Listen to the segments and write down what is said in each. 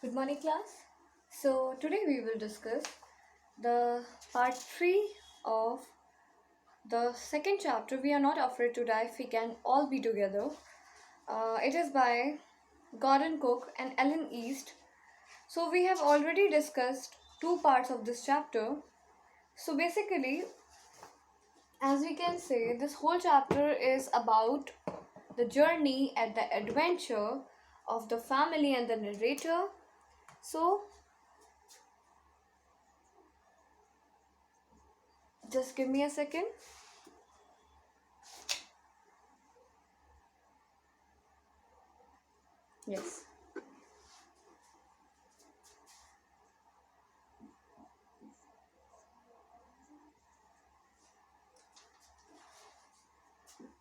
Good morning, class. So, today we will discuss the part 3 of the second chapter. We are not afraid to die if we can all be together. It is by Gordon Cook and Ellen East. So, we have already discussed two parts of this chapter. So, basically, as we can say, this whole chapter is about the journey and the adventure of the family and the narrator. So, just give me a second. Yes.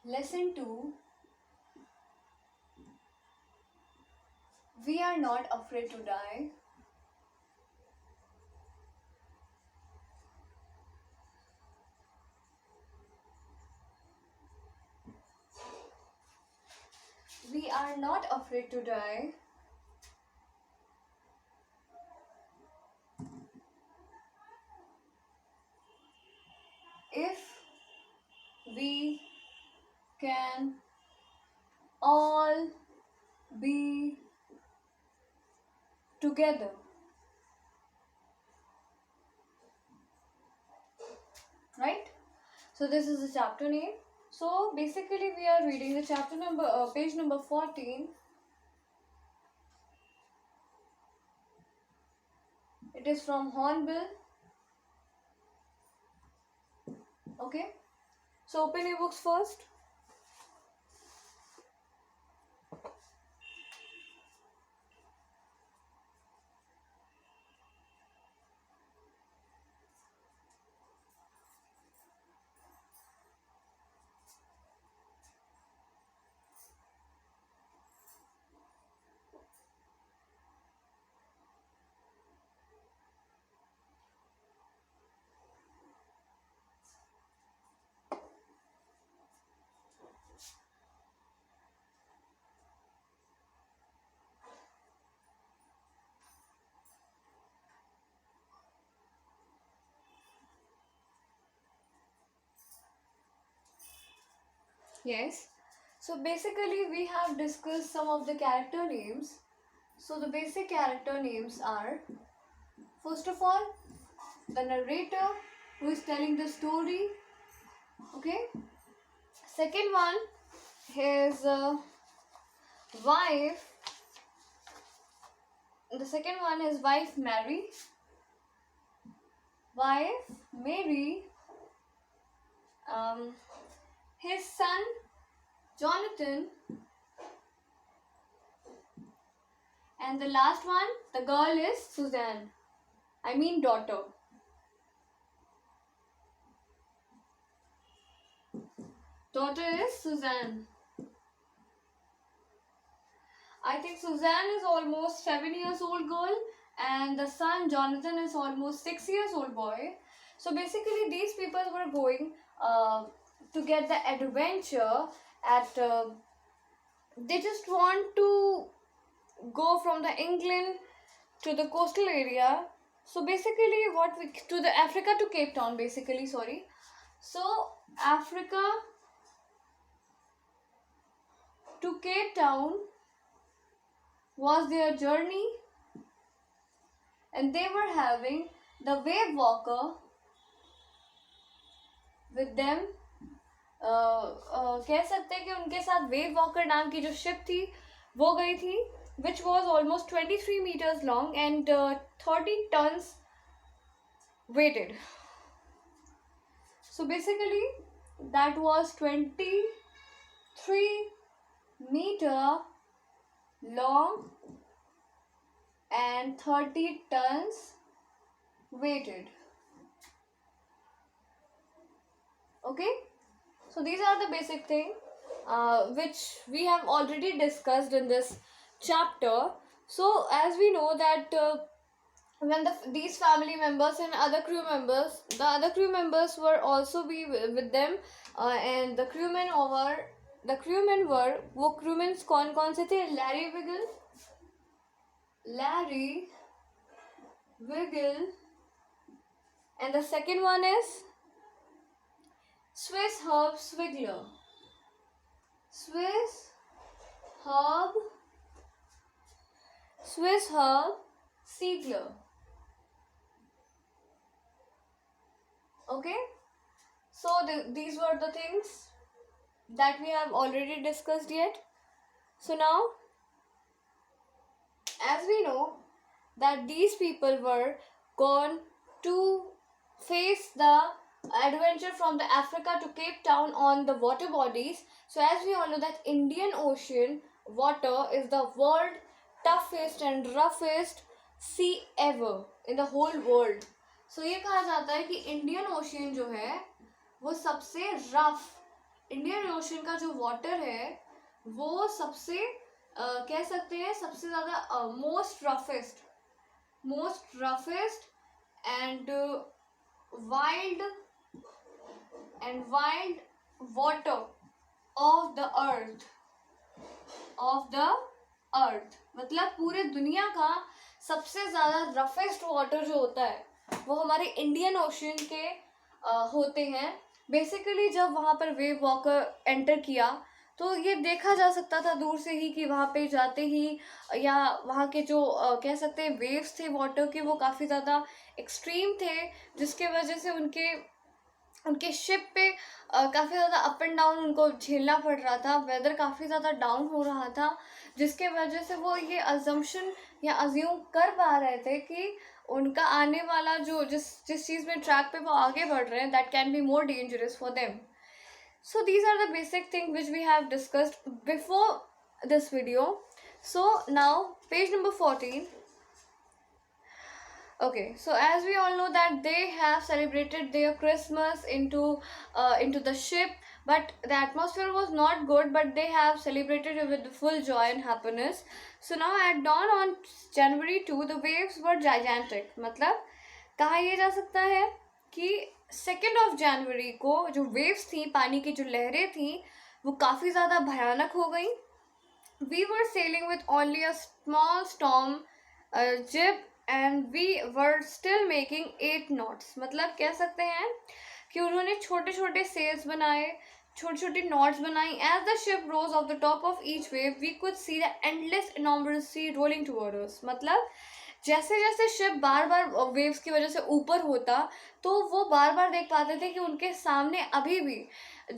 Lesson 2. We are not afraid to die. We are not afraid to die. If we can all be together. Right? So this is the chapter name. So basically we are reading the chapter number, page number 14. It is from Hornbill. Okay. So open your books first. Yes. So basically we have discussed some of the character names. So the basic character names are, first of all, the narrator who is telling the story. Okay. Second one, his wife. The second one is wife Mary. Wife Mary. His son Jonathan. And the last one, the girl is Suzanne. I mean daughter. Daughter is Suzanne. I think Suzanne is almost 7 years old girl and the son Jonathan is almost 6 years old boy. So basically these people were going to get the adventure at they just want to go from the England to the coastal area. So basically what we to the Africa to Cape Town basically, sorry. So Africa to Cape Town was their journey, and they were having the wave walker with them. कह सकते हैं कि उनके साथ wave walker नाम की जो ship थी वो गई थी, which was almost 23 meters long and 30 tons weighted. So basically that was 23 meter long and 30 tons weighted. Okay, so these are the basic thing which we have already discussed in this chapter. So as we know that when these family members and other crew members, the other crew members were also be with them, and the crewmen were वो crewmen कौन कौन से थे? Larry Wiggle, Larry Wiggle, and the second one is Swiss Herb Swigler. Swiss Herb Siegler. Okay, so these were the things that we have already discussed yet. So now, as we know that these people were gone to face the adventure from the Africa to Cape Town on the water bodies. So as we all know that Indian Ocean water is the world toughest and roughest sea ever in the whole world. So ये कहा जाता है कि Indian ocean जो है वो सबसे rough, Indian ocean का जो वाटर है वो सबसे कह सकते हैं सबसे ज़्यादा most roughest and wild water of the earth मतलब पूरे दुनिया का सबसे ज़्यादा रफेस्ट वाटर जो होता है वो हमारे इंडियन ओशियन के होते हैं. बेसिकली जब वहाँ पर वेव वॉकर एंटर किया तो ये देखा जा सकता था दूर से ही कि वहाँ पे जाते ही या वहाँ के जो कह सकते हैं वेव्स थे वाटर के वो काफ़ी ज़्यादा एक्सट्रीम थे, जिसके वजह से उनके शिप पे काफ़ी ज़्यादा अप एंड डाउन उनको झेलना पड़ रहा था. वेदर काफ़ी ज़्यादा डाउन हो रहा था, जिसके वजह से वो ये अजम्पशन या अज्यूम कर पा रहे थे कि उनका आने वाला जो जिस चीज़ में ट्रैक पे वो आगे बढ़ रहे हैं that can be more dangerous for them. So these are the basic things which we have discussed before this video. So now page number 14. Okay, so as we all know that they have celebrated their Christmas into the ship, but the atmosphere was not good, but they have celebrated it with full joy and happiness. So now at dawn on January 2, the waves were gigantic. मतलब कहा यह जा सकता है कि 2nd of January को जो waves थी, पानी की जो लहरें थी वो काफ़ी ज़्यादा भयानक हो गई. We were sailing with only a small storm jib and we were still making 8 knots. मतलब कह सकते हैं कि उन्होंने छोटे छोटे सेल्स बनाए, छोटी छोटी नॉट्स बनाई. As the ship rose off the top of each wave, we could see the endless enormous sea rolling toward us. मतलब जैसे जैसे शिप बार बार वेव्स की वजह से ऊपर होता तो वो बार बार देख पाते थे कि उनके सामने अभी भी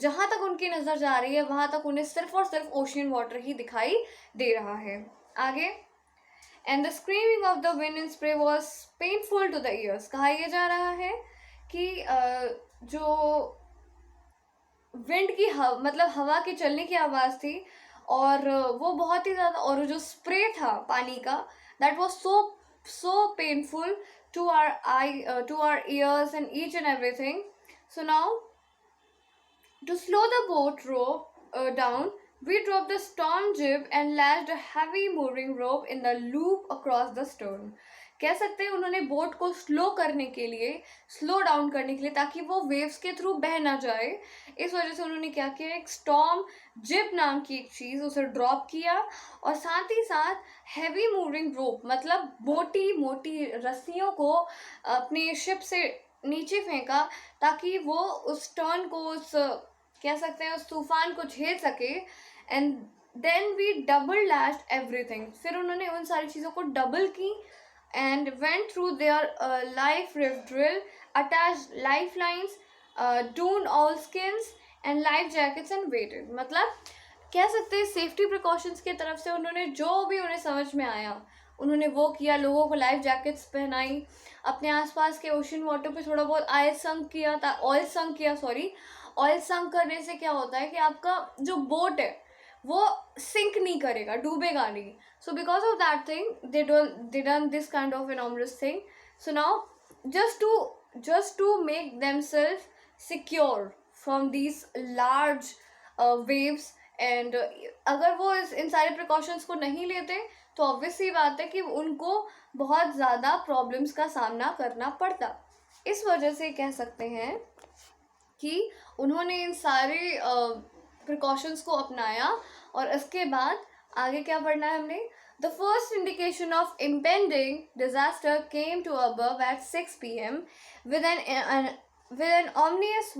जहाँ तक उनकी नज़र जा रही है वहाँ तक उन्हें सिर्फ और सिर्फ ओशियन वाटर ही दिखाई दे रहा है. आगे, and the screaming of the wind in spray was painful to the ears. कहा यह जा रहा है कि जो विंड की मतलब हवा के चलने की आवाज़ थी और वो बहुत ही ज़्यादा, और जो स्प्रे था पानी का that was so painful to our ears and each and everything. So now to slow the boat rope down, we dropped the storm jib and lashed a heavy mooring rope in the loop across the stern. कह सकते हैं उन्होंने boat को slow करने के लिए, slow down करने के लिए, ताकि वो वेव्स के थ्रू बह ना जाए, इस वजह से उन्होंने क्या किया, एक स्टॉर्म जिब नाम की एक चीज़ उसे ड्रॉप किया और साथ ही साथ हैवी मूविंग रोप मतलब मोटी मोटी रस्सियों को अपने शिप से नीचे फेंका ताकि वो उस टर्न को, उस कह सकते हैं उस तूफान को झेल सके. And then we double lashed everything. फिर उन्होंने उन सारी चीज़ों को डबल की and went through their life rift drill, attached lifelines, done all skins and life jackets and waited. मतलब कह सकते हैं सेफ्टी प्रिकॉशंस की तरफ से उन्होंने जो भी उन्हें समझ में आया उन्होंने वो किया. लोगों को लाइफ जैकेट्स पहनाई, अपने आसपास के ओशन वाटर पे थोड़ा बहुत ऑयल संक करने से क्या होता है कि आपका जो बोट है वो सिंक नहीं करेगा, डूबेगा नहीं. So because of that thing, they done this kind of enormous thing. So now just to make themselves secure from these large waves, and अगर वो इन सारे precautions को नहीं लेते तो obvious सी बात है कि उनको बहुत ज़्यादा प्रॉब्लम्स का सामना करना पड़ता. इस वजह से कह सकते हैं कि उन्होंने इन सारे प्रिकॉशंस को अपनाया. और इसके बाद आगे क्या पढ़ना है हमने, The first indication of impending disaster came to above at 6 p.m. with an ominous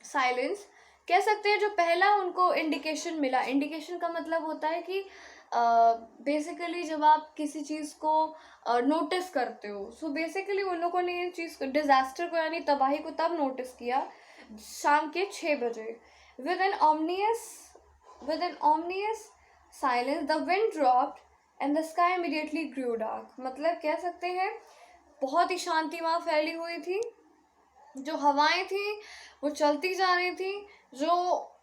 silence. कह सकते हैं जो पहला उनको इंडिकेशन मिला, इंडिकेशन का मतलब होता है कि बेसिकली जब आप किसी चीज़ को नोटिस करते हो, सो बेसिकली उन लोगों ने ये चीज़ डिज़ास्टर को यानी तबाही को तब नोटिस किया शाम के 6 बजे. With an ominous silence the wind dropped and the sky immediately grew dark. मतलब कह सकते हैं बहुत ही शांति वहाँ फैली हुई थी, जो हवाएं थी वो चलती जा रही थी, जो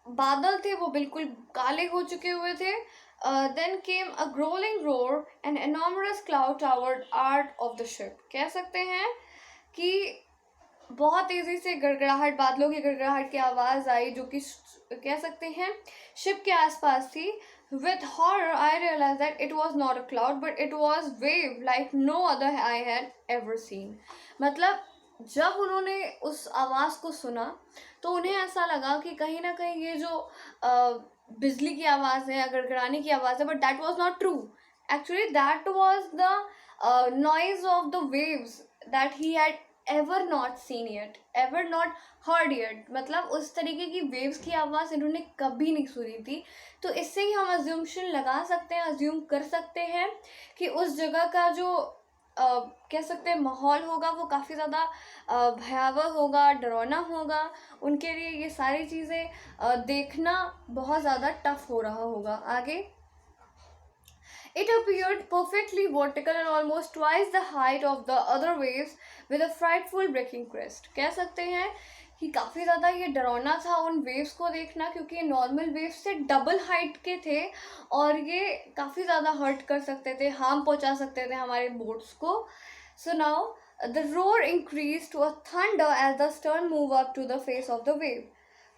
बादल थे वो बिल्कुल काले हो चुके हुए थे. Then came a growling roar and enormous cloud towered out of the ship. कह सकते हैं कि बहुत तेज़ी से गड़गड़ाहट, बादलों की गड़गड़ाहट की आवाज़ आई जो कि कह सकते हैं शिप के आसपास थी. With horror I realized that it was not a cloud but it was wave like no other I had ever seen. मतलब जब उन्होंने उस आवाज़ को सुना तो उन्हें ऐसा लगा कि कहीं ना कहीं ये जो बिजली की आवाज़ है, गड़गड़ाने की आवाज़ है, but that was not true. Actually that was the noise of the waves that he had ever not seen yet, ever not heard yet. मतलब उस तरीके की वेव्स की आवाज़ इन्होंने कभी नहीं सुनी थी. तो इससे ही हम अज्यूम्शन लगा सकते हैं, अज्यूम कर सकते हैं कि उस जगह का जो कह सकते हैं माहौल होगा वो काफ़ी ज़्यादा भयावह होगा, डरावना होगा. उनके लिए ये सारी चीज़ें देखना बहुत ज़्यादा टफ हो रहा होगा. आगे It appeared perfectly vertical and almost twice the height of the other waves with a frightful breaking crest. कह सकते हैं कि काफ़ी ज़्यादा ये डरावना था उन वेव्स को देखना, क्योंकि ये नॉर्मल वेव्स से डबल हाइट के थे और ये काफ़ी ज़्यादा हर्ट कर सकते थे, हार्म पहुंचा सकते थे हमारे बोट्स को. So now the roar increased to a thunder as the stern moved up to the face of the wave.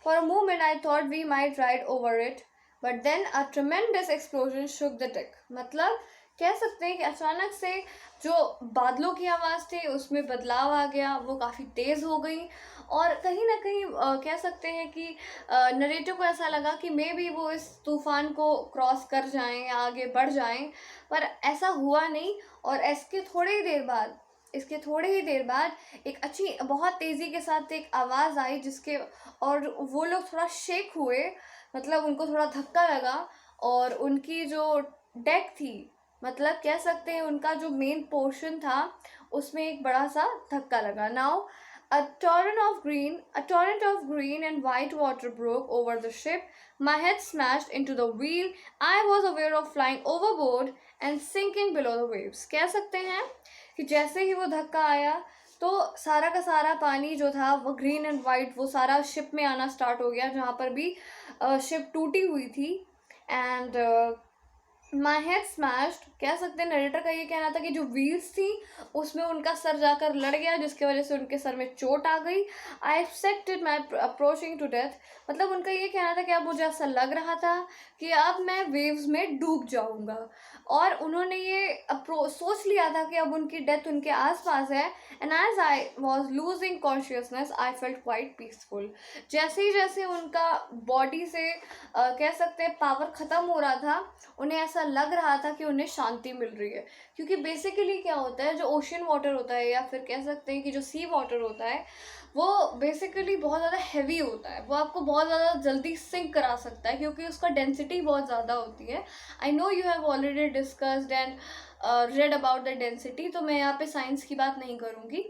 For a moment I thought we might ride over it, but then a tremendous explosion shook the deck. मतलब कह सकते हैं कि अचानक से जो बादलों की आवाज़ थी उसमें बदलाव आ गया, वो काफ़ी तेज़ हो गई और कहीं ना कहीं कह सकते हैं कि नरेटर को ऐसा लगा कि मे बी वो इस तूफ़ान को क्रॉस कर जाएं या आगे बढ़ जाएं, पर ऐसा हुआ नहीं. और इसके थोड़ी ही देर बाद एक अच्छी बहुत तेज़ी के साथ एक आवाज़ आई जिसके और वो लोग थोड़ा शेक हुए, मतलब उनको थोड़ा धक्का लगा और उनकी जो डेक थी, मतलब कह सकते हैं उनका जो मेन पोर्शन था उसमें एक बड़ा सा धक्का लगा. Now a torrent of green and white water broke over the ship. My head smashed into the wheel. I was aware of flying overboard and sinking below the waves. कह सकते हैं कि जैसे ही वो धक्का आया तो सारा का सारा पानी जो था वो ग्रीन एंड वाइट वो सारा शिप में आना स्टार्ट हो गया, जहाँ पर भी शिप टूटी हुई थी. एंड माई हेड स्मैश्ड, कह सकते हैं नरेटर का ये कहना था कि जो व्हील्स थी उसमें उनका सर जाकर लड़ गया जिसकी वजह से उनके सर में चोट आ गई. I accepted my approaching to death. मतलब उनका ये कहना था कि अब मुझे ऐसा लग रहा था कि अब मैं वेव्स में डूब जाऊंगा और उन्होंने ये सोच लिया था कि अब उनकी डेथ उनके आसपास है. And as I was losing consciousness I felt quite peaceful. जैसे उनका बॉडी से कह सकते हैं पावर ख़त्म हो रहा था, उन्हें ऐसा लग रहा था कि उन्हें शांति मिल रही है. क्योंकि बेसिकली क्या होता है, जो ओशन वाटर होता है या फिर कह सकते हैं कि जो सी वाटर होता है वो बेसिकली बहुत ज़्यादा हैवी होता है, वो आपको बहुत ज़्यादा जल्दी सिंक करा सकता है क्योंकि उसका डेंसिटी बहुत ज़्यादा होती है. I know you have already discussed and read about the density, तो मैं यहाँ पे साइंस की बात नहीं करूँगी.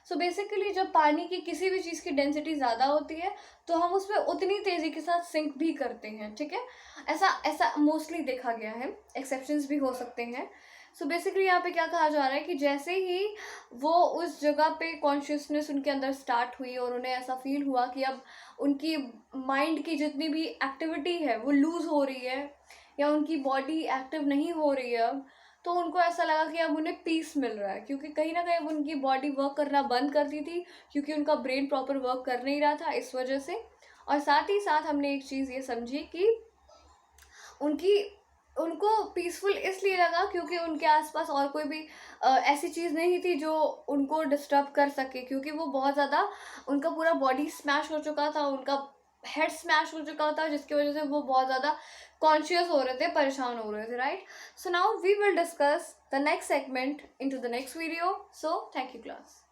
सो बेसिकली जब पानी की किसी भी चीज़ की डेंसिटी ज़्यादा होती है तो हम उसमें उतनी तेज़ी के साथ सिंक भी करते हैं. ठीक है, ऐसा मोस्टली देखा गया है, एक्सेप्शंस भी हो सकते हैं. सो बेसिकली यहाँ पे क्या कहा जा रहा है कि जैसे ही वो उस जगह पे कॉन्शियसनेस उनके अंदर स्टार्ट हुई और उन्हें ऐसा फील हुआ कि अब उनकी माइंड की जितनी भी एक्टिविटी है वो लूज़ हो रही है या उनकी बॉडी एक्टिव नहीं हो रही है अब, तो उनको ऐसा लगा कि अब उन्हें पीस मिल रहा है. क्योंकि कहीं ना कहीं उनकी बॉडी वर्क करना बंद कर दी थी क्योंकि उनका ब्रेन प्रॉपर वर्क कर नहीं रहा था इस वजह से. और साथ ही साथ हमने एक चीज़ ये समझी कि उनको पीसफुल इसलिए लगा क्योंकि उनके आसपास और कोई भी ऐसी चीज़ नहीं थी जो उनको डिस्टर्ब कर सके, क्योंकि वो बहुत ज़्यादा उनका पूरा बॉडी स्मैश हो चुका था, उनका हेड स्मैश हो चुका था, जिसकी वजह से वो बहुत ज़्यादा कॉन्शियस हो रहे थे, परेशान हो रहे थे, right. So now we will discuss the next segment in to the next video. So thank you class.